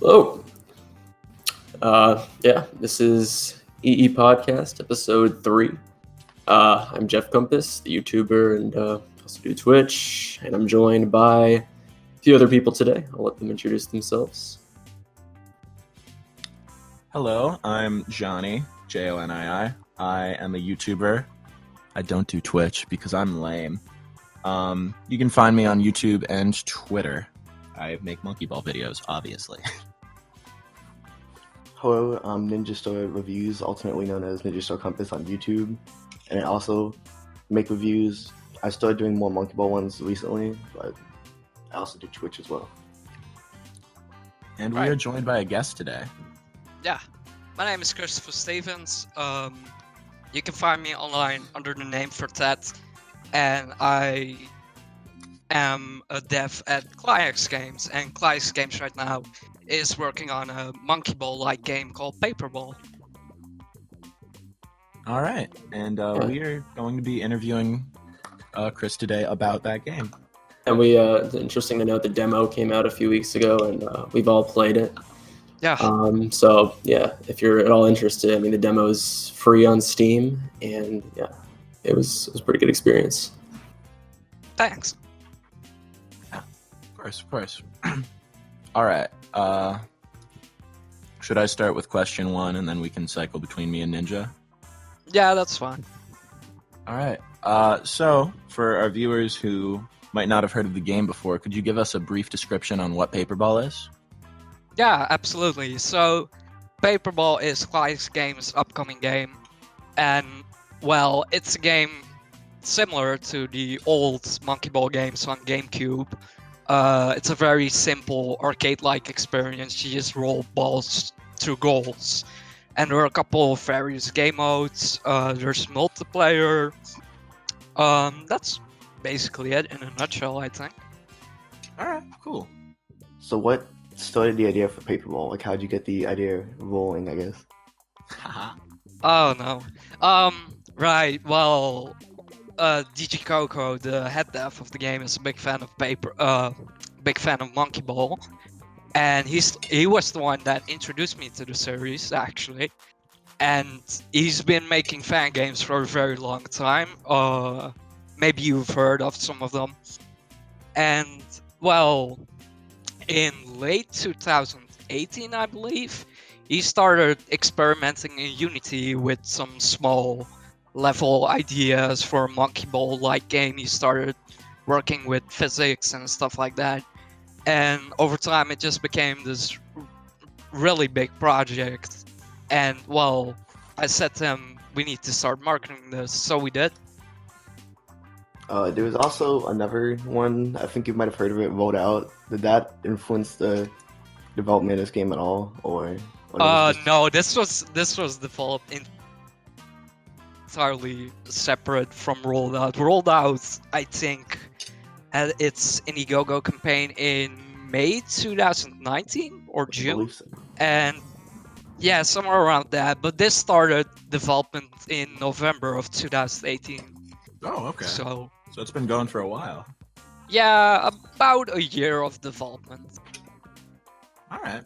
Hello. This is EiEi Podcast, episode 3. I'm Jeff Compass, the YouTuber, and also do Twitch, and I'm joined by a few other people today. I'll let them introduce themselves. Hello, I'm Jonii, Jonii. I am a YouTuber. I don't do Twitch because I'm lame. You can find me on YouTube and Twitter. I make monkey ball videos, obviously. Hello, I'm Ninjastar Reviews, alternately known as Ninjastar Compass on YouTube, and I also make reviews. I started doing more monkey ball ones recently, but I also do Twitch as well. And we are joined by a guest today. Yeah, my name is Christopher Stevens. You can find me online under the name Vertette, and I am a dev at CliaxGames, and CliaxGames right now is working on a monkey ball-like game called Paperball. All right, and we are going to be interviewing Chris today about that game. And it's interesting to note the demo came out a few weeks ago, and we've all played it. Yeah. If you're at all interested, I mean, the demo is free on Steam, and it was a pretty good experience. Thanks. Of course. All right. Should I start with question 1, and then we can cycle between me and Ninja? Yeah, that's fine. All right. So, for our viewers who might not have heard of the game before, could you give us a brief description on what Paperball is? Yeah, absolutely. So, Paperball is CliaxGames' upcoming game, and, well, it's a game similar to the old monkey ball games on GameCube. It's a very simple arcade-like experience. You just roll balls through goals. And there are a couple of various game modes. There's multiplayer. That's basically it in a nutshell, I think. Alright, cool. So what started the idea for Paperball? Like, how'd you get the idea rolling, I guess? Oh, no. Right, well... DG Coco, the head dev of the game, is a big fan of Monkey Ball, and he was the one that introduced me to the series, actually. And he's been making fan games for a very long time. Maybe you've heard of some of them. And well, in late 2018, I believe, he started experimenting in Unity with some small level ideas for a monkey ball like game. He started working with physics and stuff like that, and over time it just became this really big project. And well, I said to him, we need to start marketing this, so we did. There was also another one, I think you might have heard of it, Rolled Out. Did that influence the development of this game at all, or no, this was developed entirely separate from Rolled Out. Rolled Out, I think, had its Indiegogo campaign in May 2019 or June, so. And yeah, somewhere around that. But this started development in November of 2018. Oh, okay. So it's been going for a while. Yeah, about a year of development. All right.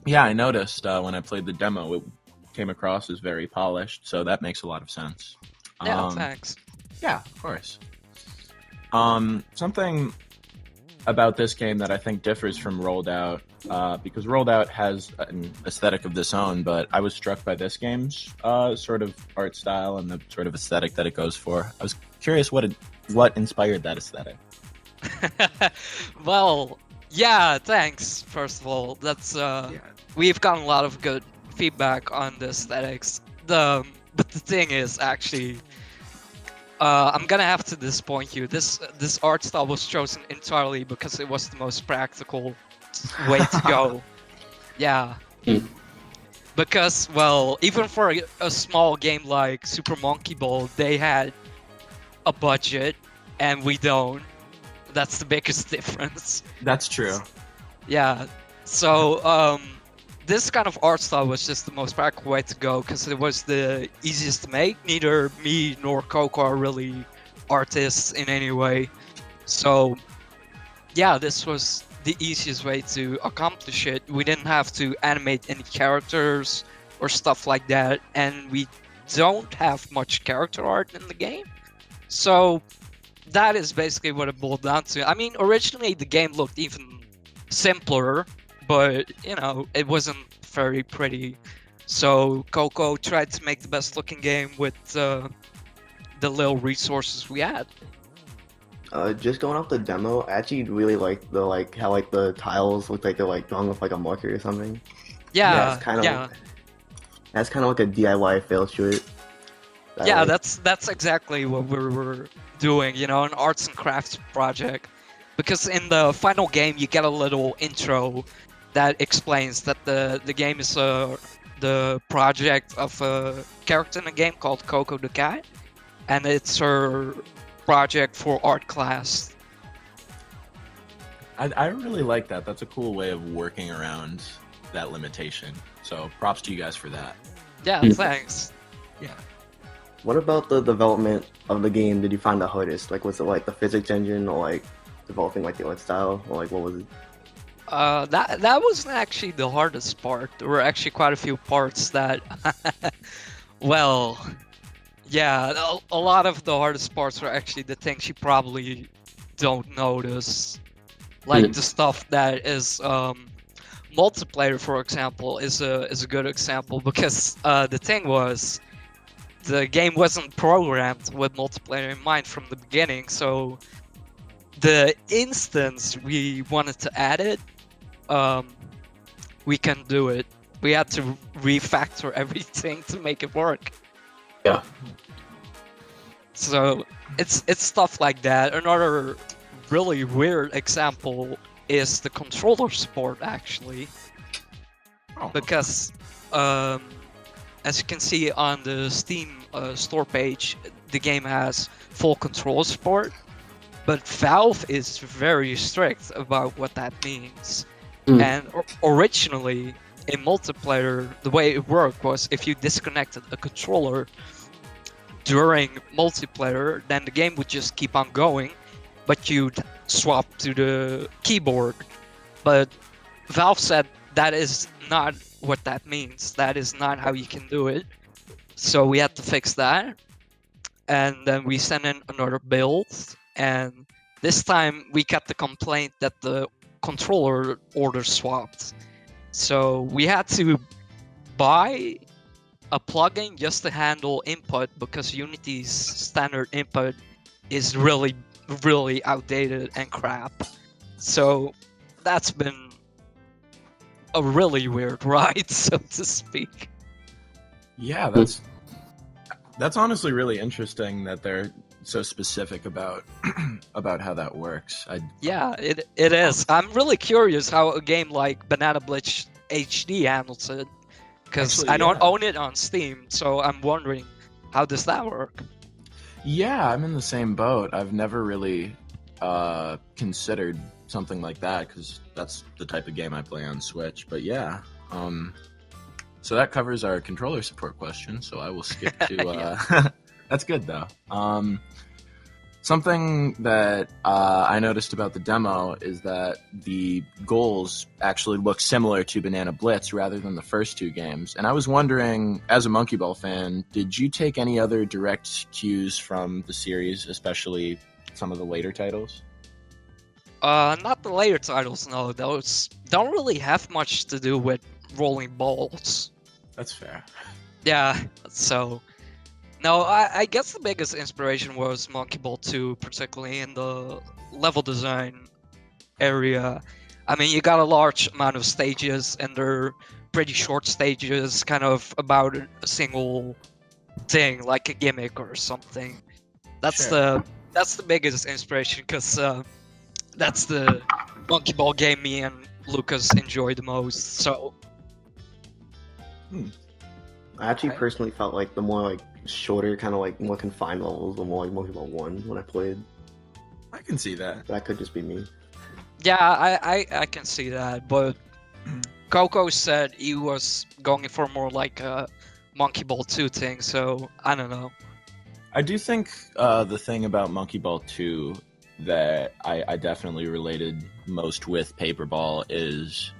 Yeah, I noticed when I played the demo, it came across as very polished, so that makes a lot of sense. Yeah, thanks. Yeah, of course. Something about this game that I think differs from Rolled Out, because Rolled Out has an aesthetic of its own, but I was struck by this game's sort of art style and the sort of aesthetic that it goes for. I was curious what inspired that aesthetic. Well, yeah, thanks, first of all. That's We've gotten a lot of good feedback on the aesthetics. But the thing is, actually, I'm gonna have to disappoint you. This art style was chosen entirely because it was the most practical way to go. Yeah. Because, well, even for a small game like Super Monkey Ball, they had a budget, and we don't. That's the biggest difference. That's true. Yeah. So, this kind of art style was just the most practical way to go because it was the easiest to make. Neither me nor Coco are really artists in any way. So, yeah, this was the easiest way to accomplish it. We didn't have to animate any characters or stuff like that, and we don't have much character art in the game. So that is basically what it boiled down to. I mean, originally the game looked even simpler, but you know, it wasn't very pretty. So Coco tried to make the best looking game with the little resources we had. Just going off the demo, I actually really like the how the tiles look like they're drawn with a marker or something. Yeah, it's kind of yeah. That's kind of like a DIY fail to it. Yeah, that's exactly what we were doing, you know, an arts and crafts project. Because in the final game, you get a little intro that explains that the game is the project of a character in a game called Coco the Cat, and it's her project for art class. I really like that. That's a cool way of working around that limitation. So props to you guys for that. Yeah, thanks. Yeah. What about the development of the game did you find the hardest? Was it the physics engine, or developing the art style, or what was it? That wasn't actually the hardest part. There were actually quite a few parts that, well, yeah, a lot of the hardest parts were actually the things you probably don't notice. The stuff that is multiplayer, for example, is a good example, because the thing was, the game wasn't programmed with multiplayer in mind from the beginning. So the instance we wanted to add it, we can do it. We had to refactor everything to make it work. Yeah. So it's stuff like that. Another really weird example is the controller support, actually. Oh. Because as you can see on the Steam store page, the game has full controller support, but Valve is very strict about what that means. And originally, in multiplayer, the way it worked was if you disconnected a controller during multiplayer, then the game would just keep on going, but you'd swap to the keyboard. But Valve said that is not what that means. That is not how you can do it. So we had to fix that. And then we sent in another build. And this time we got the complaint that the controller order swapped. So we had to buy a plugin just to handle input, because Unity's standard input is really, really outdated and crap. So that's been a really weird ride, so to speak. Yeah, that's honestly really interesting that they're so specific about about how that works. Yeah, it is. I'm really curious how a game like Banana Blitz HD handles it, because I don't own it on Steam, so I'm wondering, how does that work? Yeah, I'm in the same boat. I've never really considered something like that, because that's the type of game I play on Switch. But yeah, so that covers our controller support question, so I will skip to that's good though. Something that I noticed about the demo is that the goals actually look similar to Banana Blitz rather than the first two games. And I was wondering, as a Monkey Ball fan, did you take any other direct cues from the series, especially some of the later titles? Not the later titles, no. Those don't really have much to do with rolling balls. That's fair. Yeah, so... No, I guess the biggest inspiration was Monkey Ball 2, particularly in the level design area. I mean, you got a large amount of stages, and they're pretty short stages, kind of about a single thing, like a gimmick or something. That's the biggest inspiration, because that's the Monkey Ball game me and Lucas enjoy the most. So, I actually personally felt the more shorter, kind of more confined levels, the more Monkey Ball 1 when I played. I can see that. But that could just be me. Yeah, I can see that, but Coco said he was going for more like a Monkey Ball 2 thing, so I don't know. I do think the thing about Monkey Ball 2 that I definitely related most with Paperball is,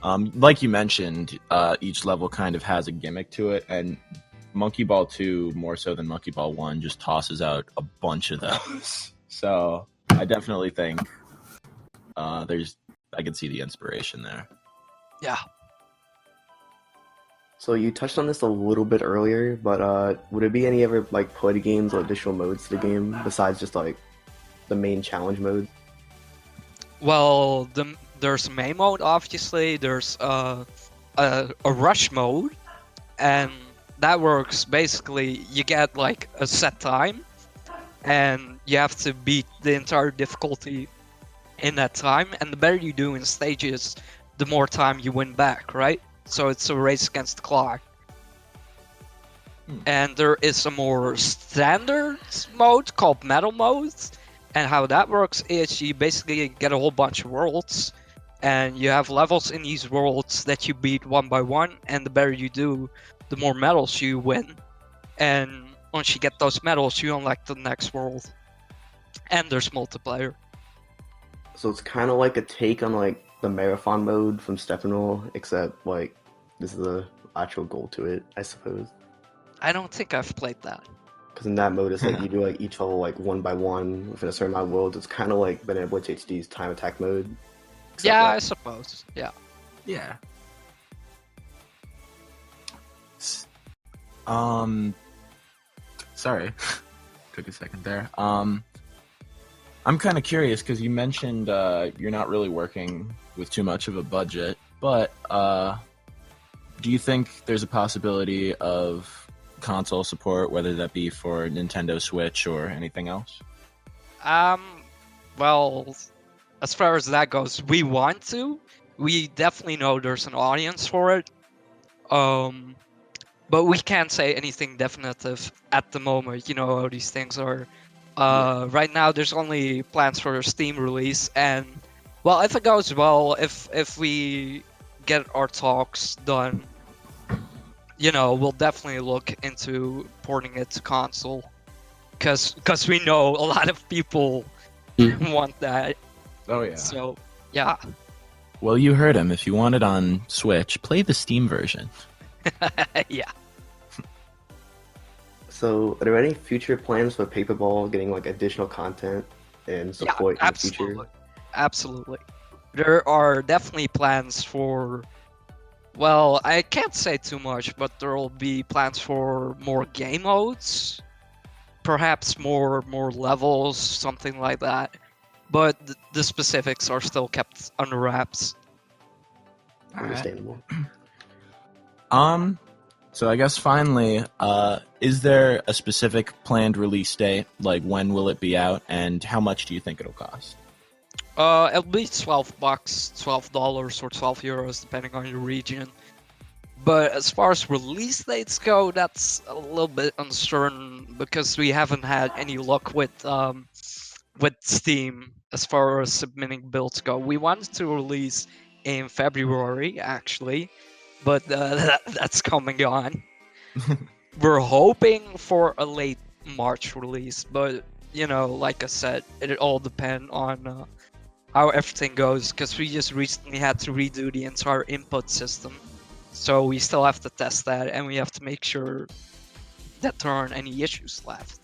like you mentioned, each level kind of has a gimmick to it, and Monkey Ball 2, more so than Monkey Ball 1, just tosses out a bunch of those. So I definitely think I can see the inspiration there. Yeah. So you touched on this a little bit earlier, but would it be any other like party games or additional modes to the game besides just like the main challenge mode? Well, there's main mode, obviously. There's a rush mode, and that works basically. You get like a set time, and you have to beat the entire difficulty in that time. And the better you do in stages, the more time you win back, right? So it's a race against the clock. And there is a more standard mode called Metal Mode. And how that works is you basically get a whole bunch of worlds, and you have levels in these worlds that you beat one by one, and the better you do, the more medals you win. And once you get those medals, you unlock the next world. And there's multiplayer. So it's kind of like a take on like the marathon mode from Steppenwolf, except like this is the actual goal to it, I suppose. I don't think I've played that. Because in that mode, it's like you do like each level like one by one within a certain amount of worlds. It's kind of like Banana Blitz HD's time attack mode. Yeah, I suppose. Yeah. Yeah. Sorry, took a second there. I'm kind of curious because you mentioned you're not really working with too much of a budget, but do you think there's a possibility of console support, whether that be for Nintendo Switch or anything else? Well, as far as that goes, we want to. We definitely know there's an audience for it. But we can't say anything definitive at the moment. You know how these things are. Right now, there's only plans for a Steam release, and well, if it goes well, if we get our talks done, you know, we'll definitely look into porting it to console, because we know a lot of people want that. Oh yeah. So yeah. Well, you heard him. If you want it on Switch, play the Steam version. Yeah. So, are there any future plans for Paperball getting like additional content and support in the future? Absolutely. There are definitely plans for, well, I can't say too much, but there will be plans for more game modes, perhaps more levels, something like that. But the specifics are still kept under wraps. Understandable. So I guess finally, is there a specific planned release date? Like, when will it be out, and how much do you think it'll cost? It'll be $12, $12 or €12, depending on your region. But as far as release dates go, that's a little bit uncertain because we haven't had any luck with Steam as far as submitting builds go. We wanted to release in February, actually, but that's coming on. We're hoping for a late March release, but you know, like I said, it all depends on how everything goes, because we just recently had to redo the entire input system, so we still have to test that, and we have to make sure that there aren't any issues left.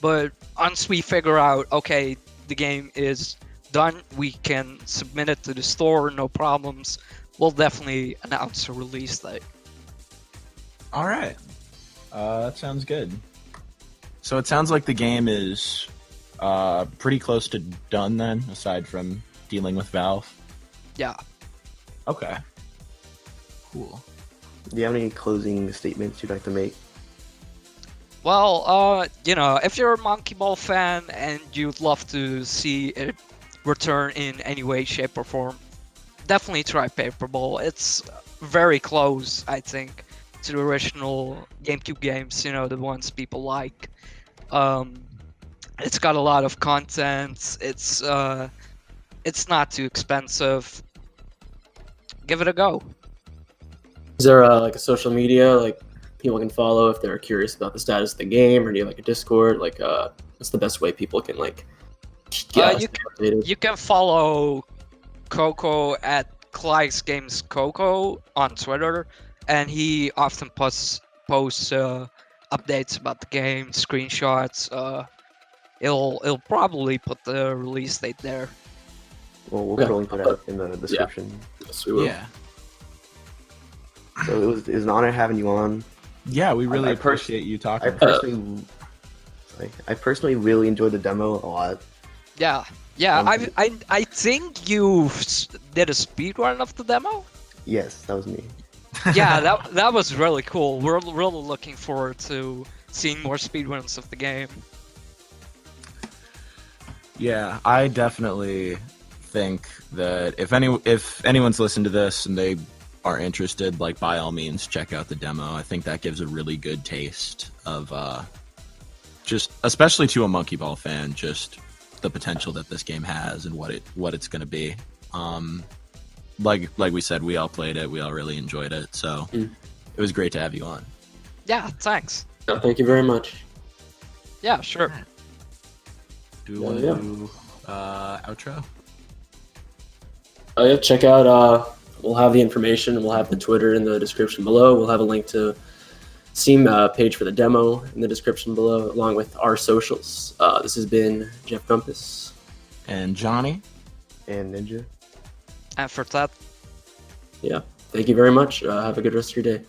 But once we figure out, okay, the game is done, we can submit it to the store, no problems, we'll definitely announce a release date. All right. That sounds good. So it sounds like the game is pretty close to done then, aside from dealing with Valve. Yeah. Okay. Cool. Do you have any closing statements you'd like to make? Well, you know, if you're a Monkey Ball fan and you'd love to see it return in any way, shape, or form, definitely try Paperball. It's very close, I think, to the original GameCube games, you know, the ones people like. It's got a lot of content. It's not too expensive. Give it a go. Is there like a social media like people can follow if they're curious about the status of the game, or do you have like a Discord? Like, what's the best way people can like Yeah, you stay updated. You can follow Coco at CliaxGames Coco on Twitter, and he often posts updates about the game, screenshots. He'll probably put the release date there. Well, we'll Yeah. put a link to that in the description. Yes, we will. Yeah. So it was an honor having you on. Yeah, we really I appreciate you talking. I personally really enjoyed the demo a lot. Yeah, I think did a speedrun of the demo. Yes, that was me. Yeah, that was really cool. We're really looking forward to seeing more speedruns of the game. Yeah, I definitely think that if anyone's listened to this and they are interested, like, by all means check out the demo. I think that gives a really good taste of just, especially to a Monkey Ball fan, just the potential that this game has and what it's going to be. Like we said, we all played it, we all really enjoyed it, so it was great to have you on. Yeah, thanks. No, thank you very much. Yeah, sure. Do we want to do outro? Oh yeah, check out. We'll have the information. We'll have the Twitter in the description below. We'll have a link to Steam page for the demo in the description below, along with our socials. This has been Jeff Compass and Jonii And Ninja. And for that, Yeah, thank you very much. Have a good rest of your day.